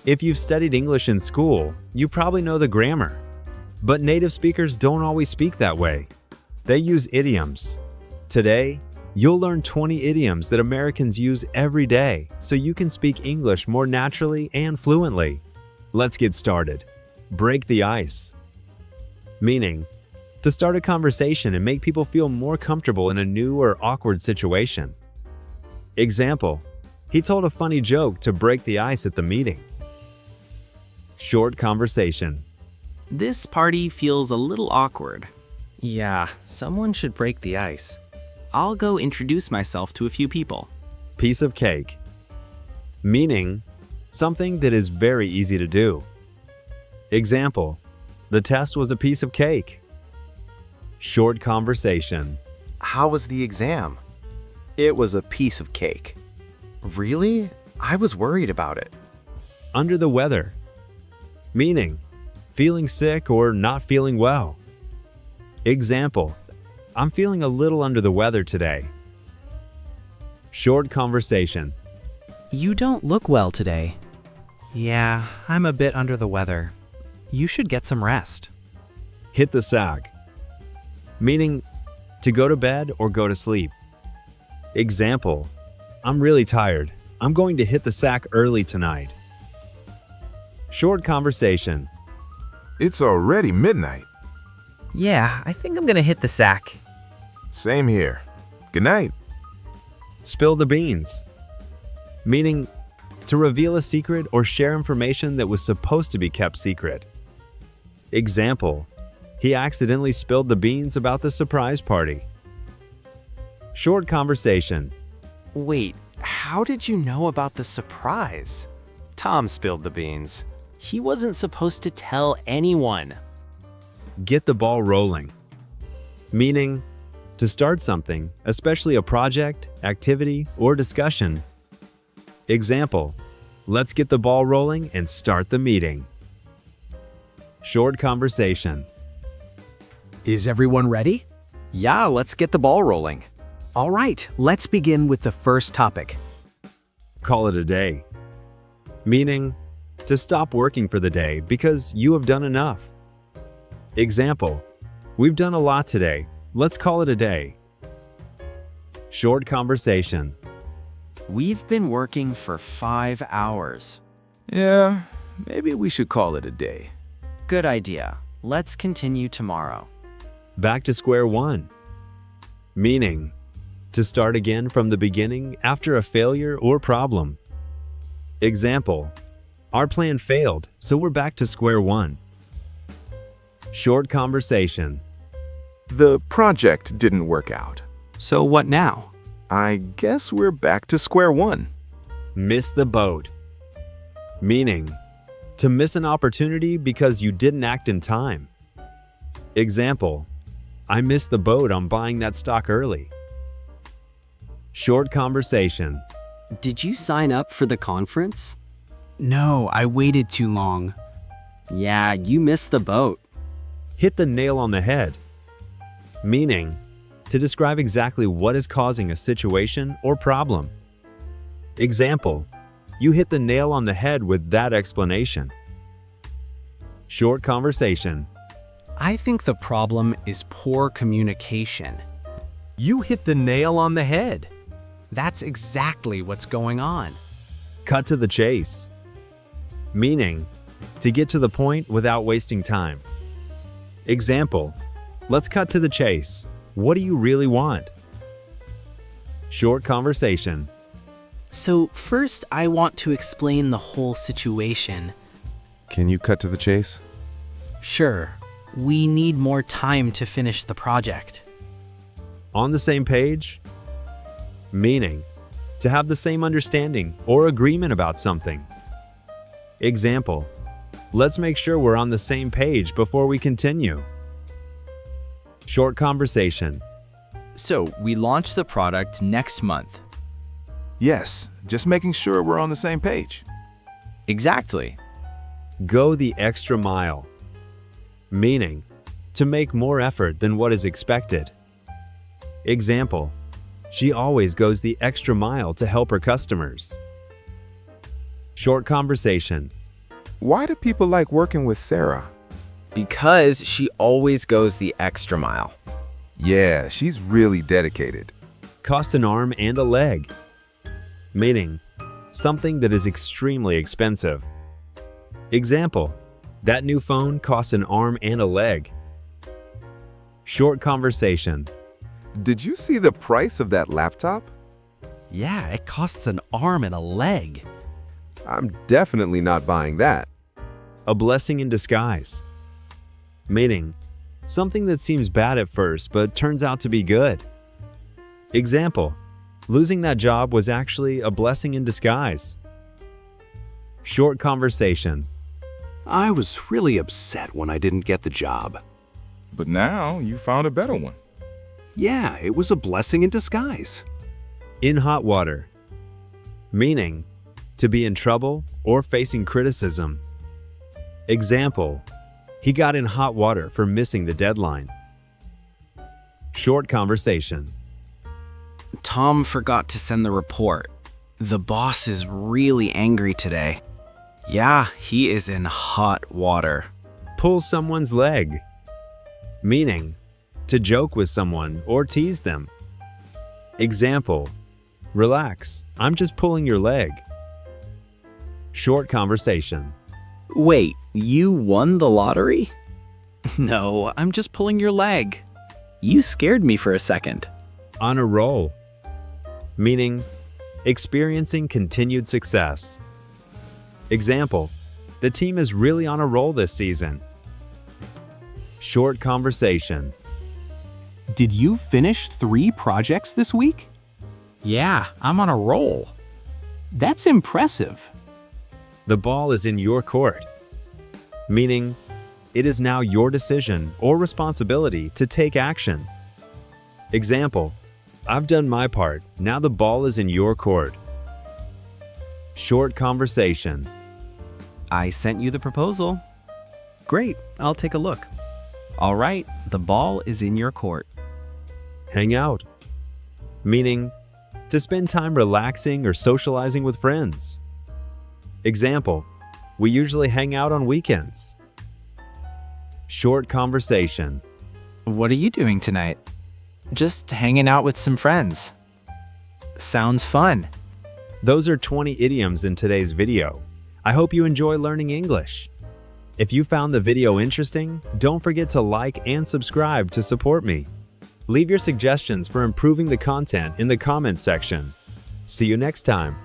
If you've studied English in school, you probably know the grammar. But native speakers don't always speak that way. They use idioms. Today, you'll learn 20 idioms that Americans use every day so you can speak English more naturally and fluently. Let's get started. Break the ice. Meaning, to start a conversation and make people feel more comfortable in a new or awkward situation. Example, he told a funny joke to break the ice at the meeting. Short conversation. This party feels a little awkward. Yeah, someone should break the ice. I'll go introduce myself to a few people. Piece of cake. Meaning, something that is very easy to do. Example, the test was a piece of cake. Short conversation. How was the exam? It was a piece of cake. Really? I was worried about it. Under the weather. Meaning, feeling sick or not feeling well. Example, I'm feeling a little under the weather today. Short conversation. You don't look well today. Yeah, I'm a bit under the weather. You should get some rest. Hit the sack. Meaning, to go to bed or go to sleep. Example, I'm really tired. I'm going to hit the sack early tonight. Short conversation. It's already midnight. Yeah, I think I'm gonna hit the sack. Same here. Good night. Spill the beans. Meaning, to reveal a secret or share information that was supposed to be kept secret. Example, he accidentally spilled the beans about the surprise party. Short conversation. Wait, how did you know about the surprise? Tom spilled the beans. He wasn't supposed to tell anyone. Get the ball rolling. Meaning, to start something, especially a project, activity, or discussion. Example, let's get the ball rolling and start the meeting. Short conversation. Is everyone ready? Yeah, let's get the ball rolling. All right, let's begin with the first topic. Call it a day. Meaning, to stop working for the day because you have done enough. Example, we've done a lot today. Let's call it a day. Short conversation. We've been working for 5 hours. Yeah, maybe we should call it a day. Good idea. Let's continue tomorrow. Back to square one. Meaning, to start again from the beginning after a failure or problem. Example, our plan failed, so we're back to square one. Short conversation. The project didn't work out. So what now? I guess we're back to square one. Miss the boat. Meaning, to miss an opportunity because you didn't act in time. Example, I missed the boat on buying that stock early. Short conversation. Did you sign up for the conference? No, I waited too long. Yeah, you missed the boat. Hit the nail on the head. Meaning, to describe exactly what is causing a situation or problem. Example, you hit the nail on the head with that explanation. Short conversation. I think the problem is poor communication. You hit the nail on the head. That's exactly what's going on. Cut to the chase. Meaning, to get to the point without wasting time. Example, let's cut to the chase. What do you really want? Short conversation. So first, I want to explain the whole situation. Can you cut to the chase? Sure, we need more time to finish the project. On the same page? Meaning, to have the same understanding or agreement about something. Example, let's make sure we're on the same page before we continue. Short conversation. So, we launch the product next month. Yes, just making sure we're on the same page. Exactly. Go the extra mile. Meaning, to make more effort than what is expected. Example, she always goes the extra mile to help her customers. Short conversation. Why do people like working with Sarah? Because she always goes the extra mile. Yeah, she's really dedicated. Cost an arm and a leg. Meaning, something that is extremely expensive. Example, that new phone costs an arm and a leg. Short conversation. Did you see the price of that laptop? Yeah, it costs an arm and a leg. I'm definitely not buying that. A blessing in disguise. Meaning, something that seems bad at first but turns out to be good. Example, losing that job was actually a blessing in disguise. Short conversation. I was really upset when I didn't get the job. But now you found a better one. Yeah, it was a blessing in disguise. In hot water. Meaning, to be in trouble or facing criticism. Example, he got in hot water for missing the deadline. Short conversation. Tom forgot to send the report. The boss is really angry today. Yeah, he is in hot water. Pull someone's leg. Meaning, to joke with someone or tease them. Example, relax, I'm just pulling your leg. Short conversation. Wait, you won the lottery? No, I'm just pulling your leg. You scared me for a second. On a roll. Meaning, experiencing continued success. Example, the team is really on a roll this season. Short conversation. Did you finish 3 projects this week? Yeah, I'm on a roll. That's impressive. The ball is in your court. Meaning, it is now your decision or responsibility to take action. Example, I've done my part, now the ball is in your court. Short conversation. I sent you the proposal. Great, I'll take a look. All right, the ball is in your court. Hang out. Meaning, to spend time relaxing or socializing with friends. Example, we usually hang out on weekends. Short conversation. What are you doing tonight? Just hanging out with some friends. Sounds fun. Those are 20 idioms in today's video. I hope you enjoy learning English. If you found the video interesting, don't forget to like and subscribe to support me. Leave your suggestions for improving the content in the comments section. See you next time.